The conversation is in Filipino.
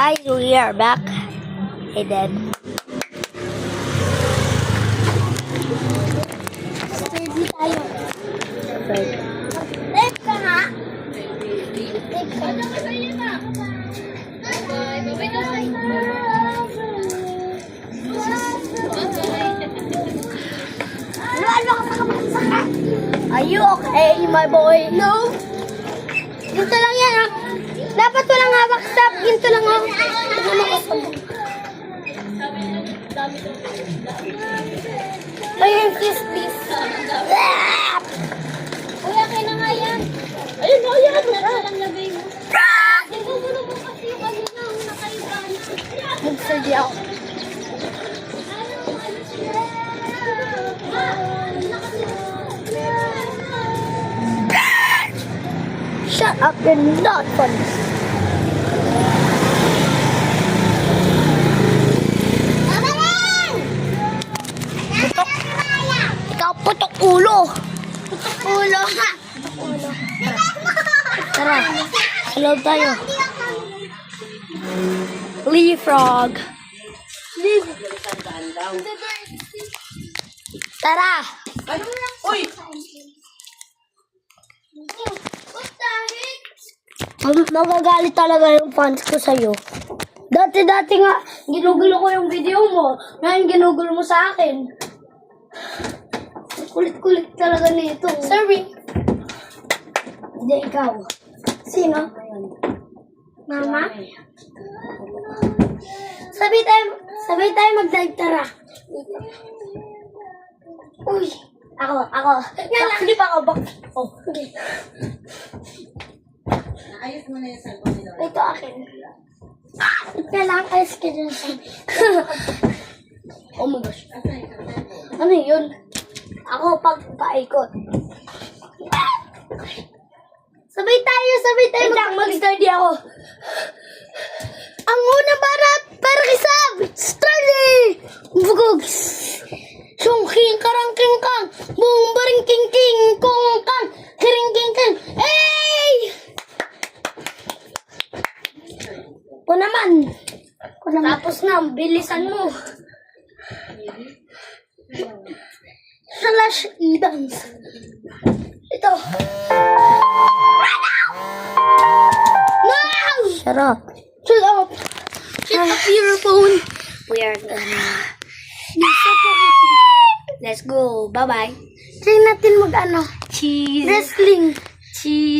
Guys, we are back. Hey, Dad. Ready tayo. Right. Live ka nga. Live ka. Ano ka sa kamasaka? Are you okay, my boy? No. Ginto lang yan, ha? Dapat walang hawak sa ginto lang, ha? Tignan mo ko. Ayun, kiss this. Kuya, kayo na nga yan. Ayun, oh, yan. Lang lagay mo. Nagugulo mo kasi yung kanina, nakaiban. Magsadya ako. Shut up, you're not funny. Ikaw putok ulo. Ulo, ha? Tara, sa loob tayo. Leapfrog. Tara. Uy! Magagalit talaga yung fans ko sa'yo. Dati nga, ginugulo ko yung video mo. Ngayon ginugulo mo sa akin. Kulit-kulit talaga nito. Sorry. Hindi, ikaw. Sino? Mama? Sabay tayo mag-dive, tara. Uy! Ako. Backflip ako, backflip. Oh. Okay. Ayos mo na yung cellphone nila. Ito akin. Kailangan ayos ka dyan sa... Oh my gosh. Ano yun? Ako pagpaikot. Sabay tayo. Wait lang, mag-study ako. Ang unang para kisab! Starly! Bugog! Sung king karang king kang! Bung baring king king kong kang! Kiring king kang! Hey! Ako naman. Tapos na, bilisan mo. Slash e-dance. Ito. No! Shut up. Shut up. Shut up your phone. We are gonna... Let's go. Bye-bye. Try natin mag-ano. Cheese. Wrestling. Cheese.